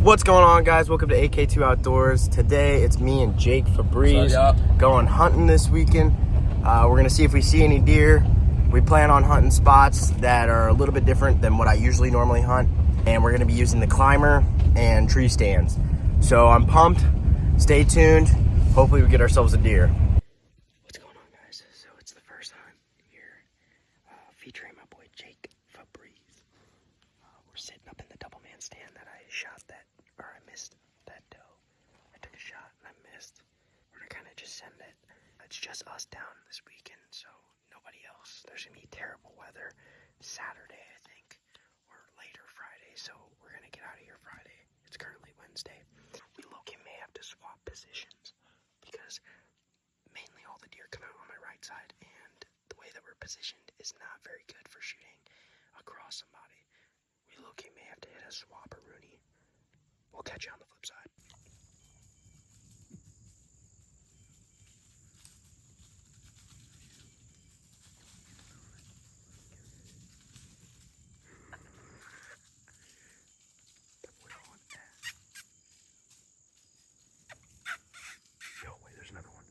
What's going on, guys? Welcome to AK2 Outdoors. Today it's me and Jake Fabrice going hunting this weekend. We're gonna see if we see any deer. We plan on hunting spots that are a little bit different than what I usually normally hunt, and we're gonna be using the climber and tree stands. So I'm pumped. Stay tuned. Hopefully we get ourselves a deer. What's going on, guys? So it's the first hunt here, featuring my boy Jake Fabrice. We're sitting up in the double man stand that I shot that, or I missed that doe. I took a shot and I missed. We're gonna kind of just send it. It's just us down this weekend, so nobody else. There's gonna be terrible weather Saturday, I think, or later Friday, so we're gonna get out of here Friday. It's currently Wednesday. We low-key may have to swap positions because mainly all the deer come out on my right side, and the way that we're positioned is not very good for shooting across somebody. We low-key may have to hit a swap or Rooney. We'll catch you on the flip side. No, wait, there's another one.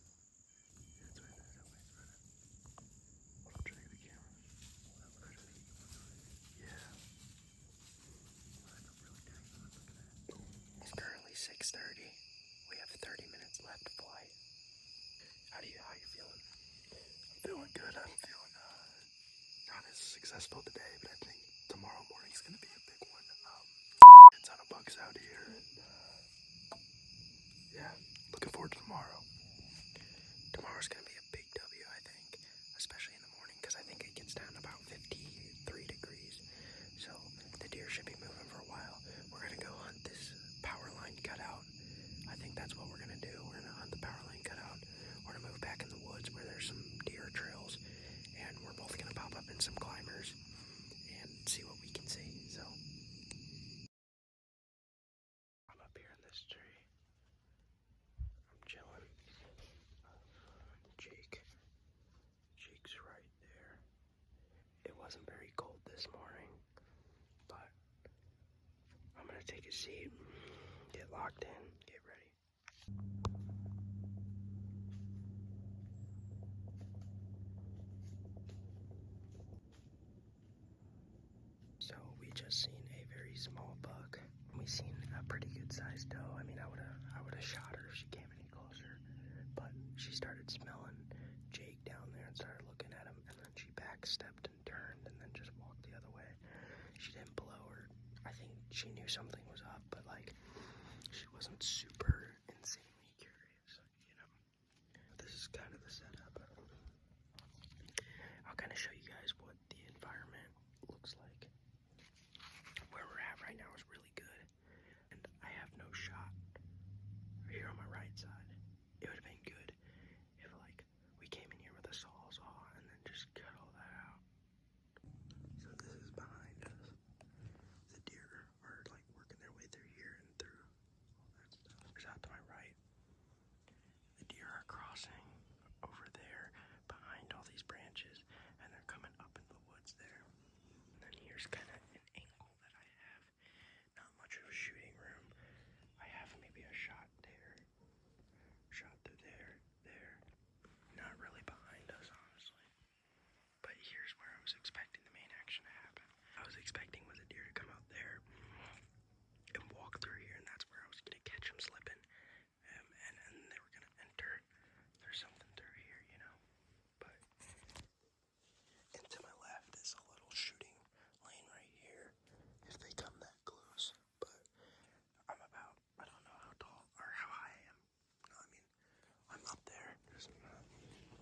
It's currently 6:30. We have 30 minutes left to flight. How you feeling? I'm feeling good. I'm feeling not as successful today, but I think tomorrow morning's gonna be a big one. A ton of bucks out here, and yeah, looking forward to tomorrow. Tomorrow's gonna be a big W, I think, especially in the morning, because I think it gets down to about 53 degrees. So the deer should be moving for a while. We're gonna go hunt this power line cutout. I think that's what we're gonna do. We're gonna hunt the power line cutout. We're gonna move back in the woods where there's some deer trails, and we're both gonna pop up in some climbers and see what we can see. So I'm up here in this tree. I'm chilling. Jake's right there. It wasn't very cold this morning, but I'm gonna take a seat, get locked in, get ready. So we just seen a very small buck. We seen a pretty good sized doe. I mean, I would have shot her if she came any closer, but she started smelling Jake down there and started looking at him, and then she backstepped and turned and then just walked the other way. She didn't blow her. I think she knew something was up, but like, she wasn't super insanely curious, you know. This is kind of the setup. I'll kind of show you guys what the environment looks like. Where we're at right now is really good, and I have no shot here on my right side. It would have been good if like we came in here with a sawzall and then just cut all that out. So this is behind us. The deer are like working their way through here and through all that stuff. There's out to my right. The deer are crossing over there behind all these branches, and they're coming up in the woods there. And then here's kind of an angle that I have. Not much of a shooting room. I have maybe a shot there, shot through there. Not really behind us, honestly. But here's where I was expecting the main action to happen. I was expecting with a deer to come out there and walk through here, and that's where I was gonna catch him slipping, and they were gonna enter. There's something through here, you know. But and to my left is a little shooting lane right here, if they come that close. But I'm about, I don't know how tall or how high I am. No, I mean, I'm up there.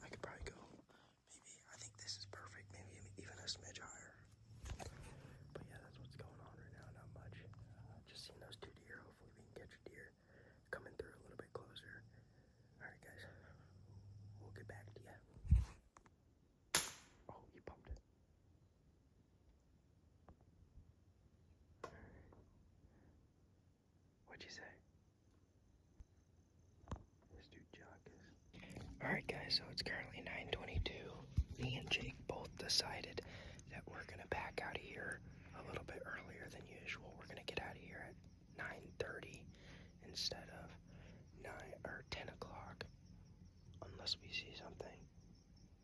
I could probably go, maybe, I think this is perfect, maybe even a smidge higher. But yeah, that's what's going on right now, not much. Just seen those two deer. Hopefully we can catch a deer coming through a little bit closer. Alright guys, we'll get back to you. Oh, you bumped it. What'd you say? This dude Jock is. Alright guys, so it's currently 9:22. Me and Jake both decided that we're gonna back out of here a little bit earlier than usual. We're gonna get out of here at 9:30 instead of 9 or 10 o'clock. Unless we see something,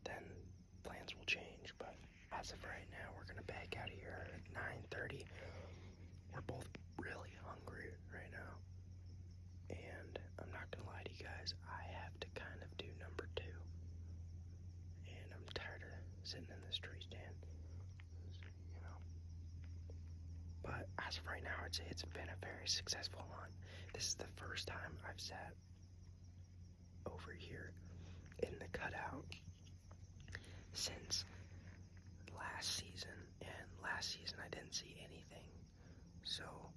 then plans will change. But as of right now, we're gonna back out of here at 9:30. We're both really hungry right now, and I'm not gonna lie to you guys, I have to kind of do number 2, and I'm tired of sitting in this tree stand, you know. But as of right now, I'd say it's been a very successful hunt. This is the first time I've sat over here in the cutout since last season, and last season I didn't see anything. So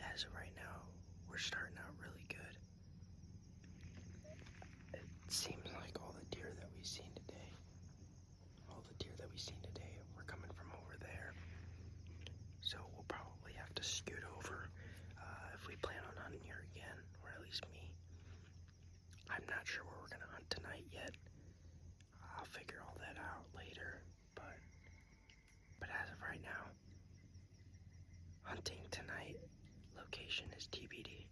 as of right now, we're starting out really good. It seems like all the deer that we've seen today were coming from over there. So we'll probably have to scoot over if we plan on hunting here again, or at least me. I'm not sure where we're gonna hunt tonight yet. I'll figure all that out later, but as of right now, hunting tonight, location is TBD.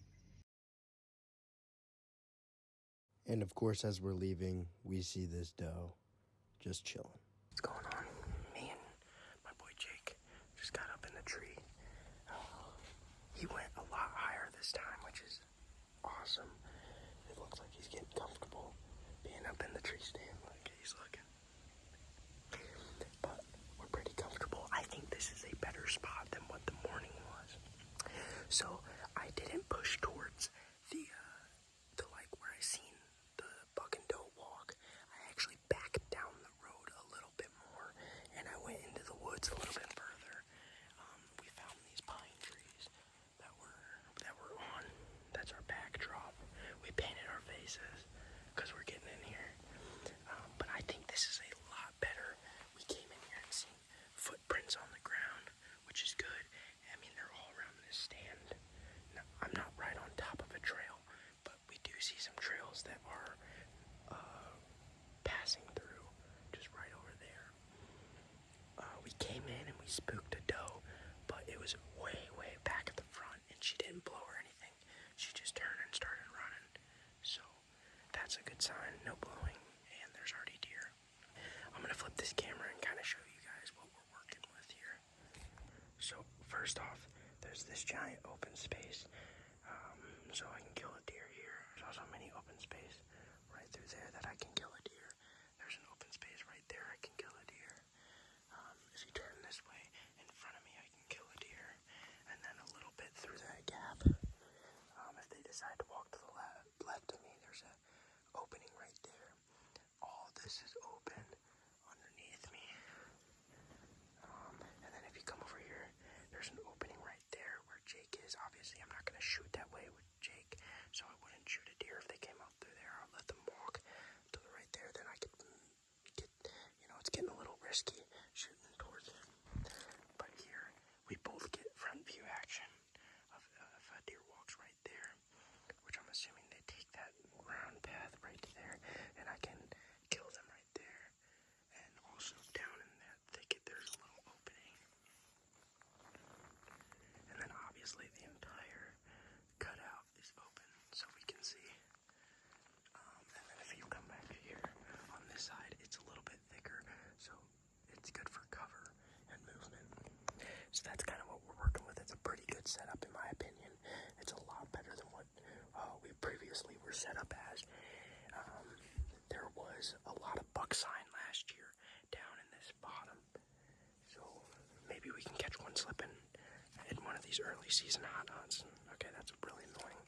And of course, as we're leaving, we see this doe just chilling. What's going on? Me and my boy Jake just got up in the tree. He went a lot higher this time, which is awesome. It looks like he's getting comfortable being up in the tree stand. Like he's looking. But we're pretty comfortable. I think this is a better spot than what the morning was. So I didn't push towards the like where I seen the buck and doe walk. I actually backed down the road a little bit more, and I went into the woods a little bit further. We found these pine trees that were on. That's our backdrop. We painted our faces because we're getting in here. But I think this is a lot better. We came in here and seen footprints on the ground, which is good. I mean, they're all around this stand. Now, I'm not right on top of a trail, but we do see some trails that are passing through just right over there. We came in and we spooked a doe, but it was way back at the front, and she didn't blow or anything. She just turned and started running. So that's a good sign. No blowing, and there's already deer. I'm gonna flip this camera and kind of show you guys what we're working with here. So first off, there's this giant open space, so I can kill a deer here. There's also a mini open space right through there that I can kill a deer. There's an open space right there I can kill a deer. If you turn this way in front of me, I can kill a deer. And then a little bit through that gap, if they decide to walk to the left of me, there's an opening right there. All this is open underneath me. And then if you come over here, there's an opening right there where Jake is. Obviously, I'm not going to shoot that way with Jake, so I wouldn't shoot a deer if they came up through there. I'll let them walk to the right there. Then I could get, it's getting a little risky shooting towards it. But here, we both get front view action of if a deer walks right there, which I'm assuming they take that round path right there, and I can kill them right there. And also down in that thicket, there's a little opening. And then obviously the entire cutout is open, so we can see. And then if you come back here on this side, it's a little bit thicker, so it's good for cover and movement. So that's kind of what we're working with. It's a pretty good setup in my opinion. It's a lot better than what we previously were set up as. There was a lot of buck sign last year down in this bottom, so maybe we can catch one slipping in one of these early season hot hunts. Okay, that's really annoying.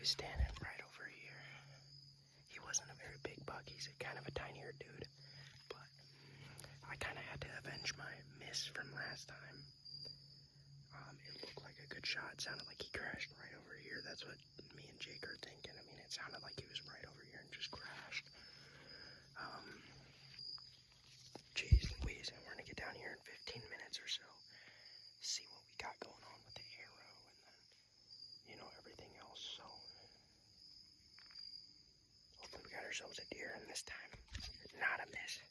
was standing right over here. He wasn't a very big buck. He's kind of a tinier dude. But I kind of had to avenge my miss from last time. It looked like a good shot. It sounded like he crashed right over here. That's what me and Jake are thinking. I mean, it sounded like he was right over here and just crashed. Jeez Louise, and we're gonna get down here in 15 minutes or so, see what we got going on with the arrow, and then, everything else. So hopefully we got ourselves a deer, and this time, not a miss.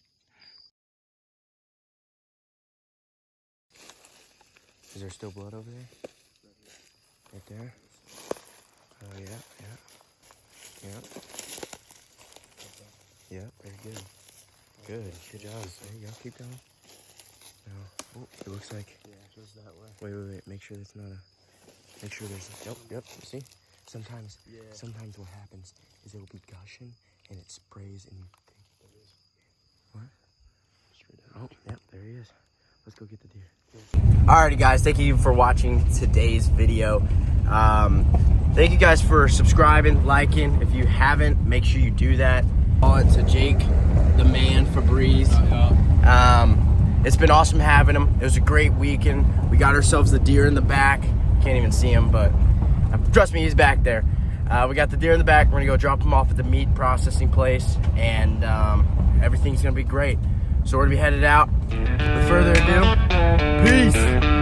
Is there still blood over there? Right there? Oh, yeah. Yeah, very good. Good job. There you go. Keep going. No. Oh, it looks like. Yeah, it goes that way. Wait. Make sure that's not a. Make sure there's. Yep. See? Sometimes what happens is it'll be gushing and it sprays and you think. What? Oh, yep. There he is. Let's go get the deer. Alrighty, guys. Thank you for watching today's video. Thank you guys for subscribing, liking. If you haven't, make sure you do that. To Jake, the man, Febreze. It's been awesome having him. It was a great weekend. We got ourselves the deer in the back. Can't even see him, but trust me, he's back there. We got the deer in the back. We're gonna go drop him off at the meat processing place, and everything's gonna be great. So we're gonna be headed out. With further ado, peace.